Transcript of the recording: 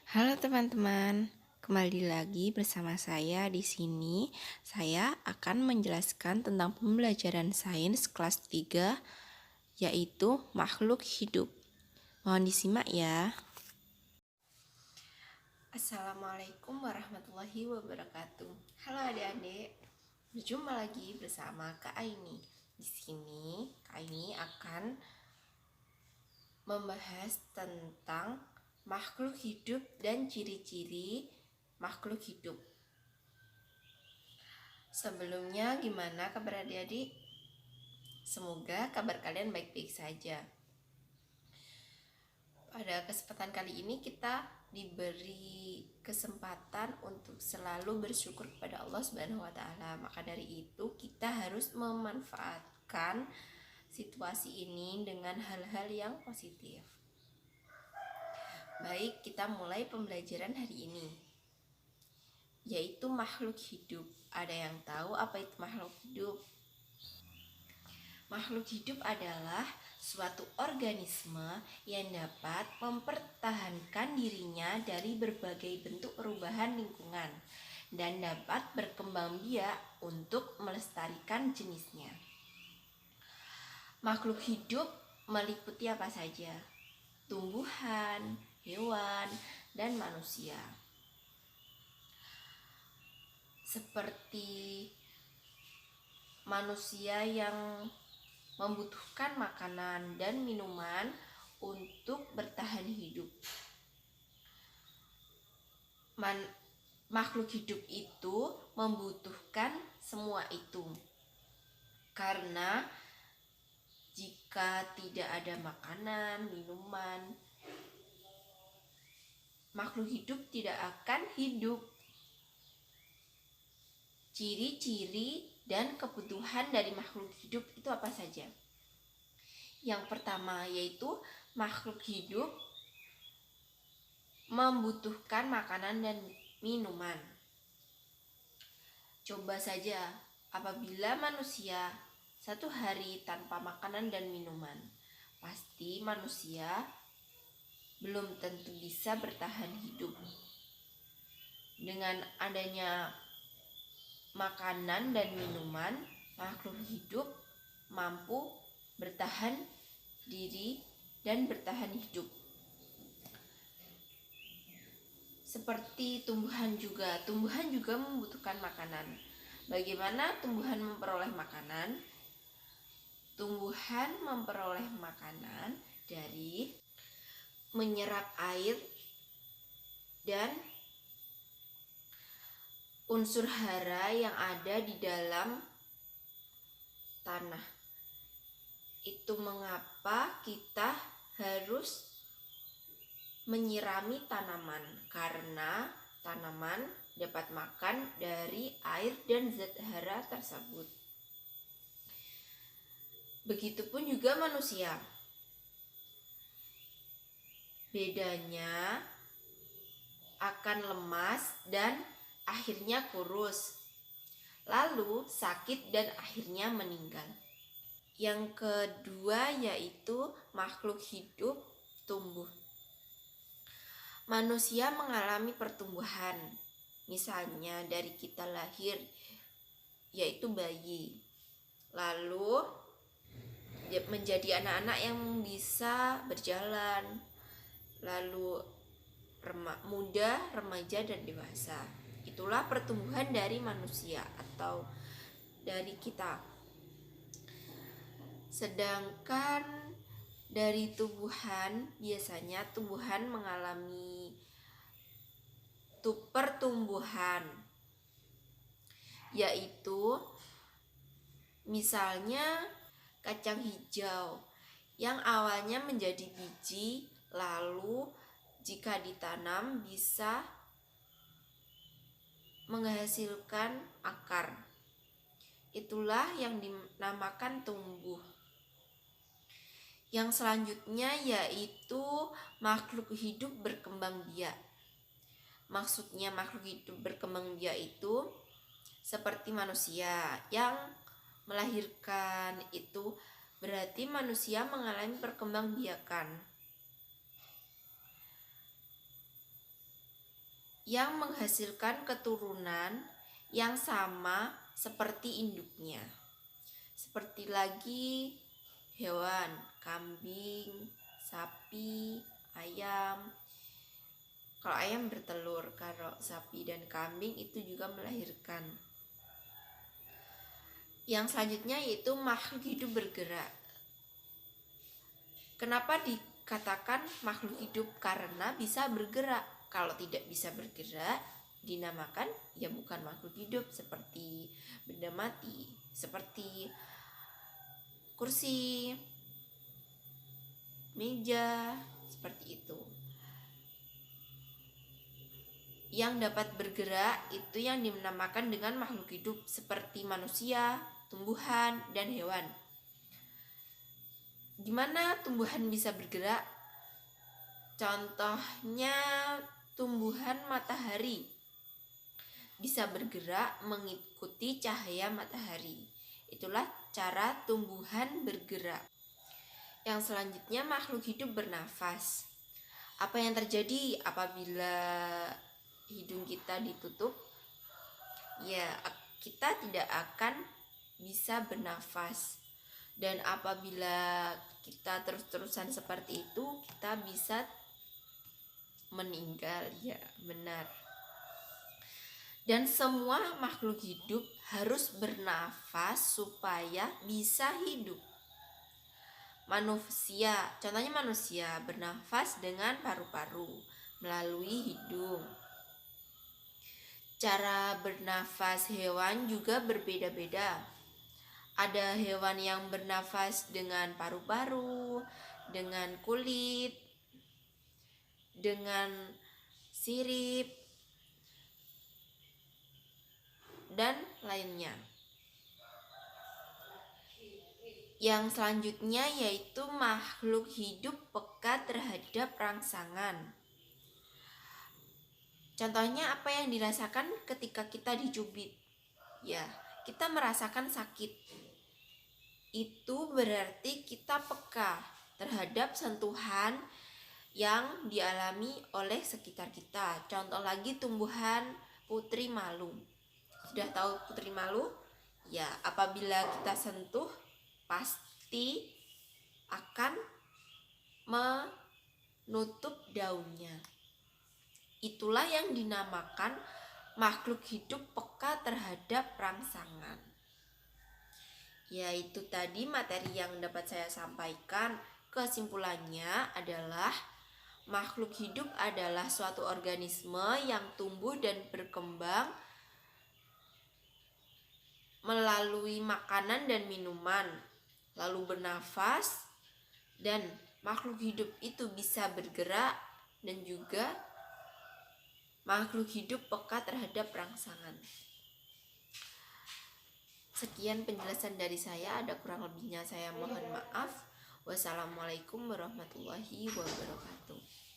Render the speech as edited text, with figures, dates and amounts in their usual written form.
Halo teman-teman, kembali lagi bersama saya di sini. Saya akan menjelaskan tentang pembelajaran sains kelas 3, yaitu makhluk hidup. Mohon disimak ya. Assalamualaikum warahmatullahi wabarakatuh. Halo adik-adik, berjumpa lagi bersama Kak Aini. Di sini Kak Aini akan membahas tentang makhluk hidup dan ciri-ciri makhluk hidup. Sebelumnya gimana kabar adik-adik? Semoga kabar kalian baik-baik saja. Pada kesempatan kali ini kita diberi kesempatan untuk selalu bersyukur kepada Allah Subhanahu wa taala. Maka dari itu kita harus memanfaatkan situasi ini dengan hal-hal yang positif. Baik, kita mulai pembelajaran hari ini, yaitu makhluk hidup. Ada yang tahu apa itu makhluk hidup? Makhluk hidup adalah suatu organisme yang dapat mempertahankan dirinya dari berbagai bentuk perubahan lingkungan dan dapat berkembang biak untuk melestarikan jenisnya. Makhluk hidup meliputi apa saja? Tumbuhan, hewan, dan manusia. Seperti manusia yang membutuhkan makanan dan minuman untuk bertahan hidup. Makhluk hidup itu membutuhkan semua itu. Karena jika tidak ada makanan, minuman, makhluk hidup tidak akan hidup. Ciri-ciri dan kebutuhan dari makhluk hidup itu apa saja? Yang pertama yaitu makhluk hidup membutuhkan makanan dan minuman. Coba saja apabila manusia satu hari tanpa makanan dan minuman, pasti manusia belum tentu bisa bertahan hidup. Dengan adanya makanan dan minuman, makhluk hidup mampu bertahan diri dan bertahan hidup. Seperti tumbuhan juga membutuhkan makanan. Bagaimana tumbuhan memperoleh makanan? Tumbuhan memperoleh makanan dari menyerap air dan unsur hara yang ada di dalam tanah. Itu mengapa kita harus menyirami tanaman, karena tanaman dapat makan dari air dan zat hara tersebut. Begitupun juga manusia. Bedanya akan lemas dan akhirnya kurus, lalu sakit dan akhirnya meninggal. Yang kedua yaitu makhluk hidup tumbuh. Manusia mengalami pertumbuhan, misalnya dari kita lahir, yaitu bayi, lalu menjadi anak-anak yang bisa berjalan, lalu muda, remaja, dan dewasa. Itulah pertumbuhan dari manusia atau dari kita. Sedangkan dari tumbuhan, biasanya tumbuhan mengalami pertumbuhan, yaitu misalnya kacang hijau yang awalnya menjadi biji, lalu jika ditanam bisa menghasilkan akar. Itulah yang dinamakan tumbuh. Yang selanjutnya yaitu makhluk hidup berkembang biak. Maksudnya makhluk hidup berkembang biak itu seperti manusia yang melahirkan, itu berarti manusia mengalami perkembangbiakan. yang menghasilkan keturunan yang sama seperti induknya. Seperti lagi hewan, kambing, sapi, ayam. Kalau ayam bertelur, kalau sapi dan kambing itu juga melahirkan. Yang selanjutnya yaitu makhluk hidup bergerak. Kenapa dikatakan makhluk hidup? Karena bisa bergerak. Kalau tidak bisa bergerak, dinamakan ya bukan makhluk hidup, seperti benda mati, seperti kursi, meja, seperti itu. Yang dapat bergerak itu yang dinamakan dengan makhluk hidup, seperti manusia, tumbuhan, dan hewan. Gimana tumbuhan bisa bergerak? Contohnya tumbuhan matahari bisa bergerak mengikuti cahaya matahari. Itulah cara tumbuhan bergerak. Yang selanjutnya makhluk hidup bernafas. Apa yang terjadi apabila hidung kita ditutup? Ya, kita tidak akan bisa bernafas. Dan apabila kita terus-terusan seperti itu, kita bisa meninggal. Ya, benar. Dan semua makhluk hidup harus bernafas supaya bisa hidup. Manusia, contohnya manusia bernafas dengan paru-paru melalui hidung. Cara bernafas hewan juga berbeda-beda. Ada hewan yang bernafas dengan paru-paru, dengan kulit, dengan sirip, dan lainnya. Yang selanjutnya yaitu makhluk hidup peka terhadap rangsangan. Contohnya apa yang dirasakan ketika kita dicubit? Ya, kita merasakan sakit. Itu berarti kita peka terhadap sentuhan yang dialami oleh sekitar kita. Contoh lagi tumbuhan putri malu. Sudah tahu putri malu? Ya, apabila kita sentuh pasti akan menutup daunnya. Itulah yang dinamakan makhluk hidup peka terhadap rangsangan. Ya, itu tadi materi yang dapat saya sampaikan. Kesimpulannya adalah makhluk hidup adalah suatu organisme yang tumbuh dan berkembang melalui makanan dan minuman, lalu bernafas, dan makhluk hidup itu bisa bergerak, dan juga makhluk hidup peka terhadap rangsangan. Sekian penjelasan dari saya, ada kurang lebihnya saya mohon maaf. Wassalamualaikum warahmatullahi wabarakatuh.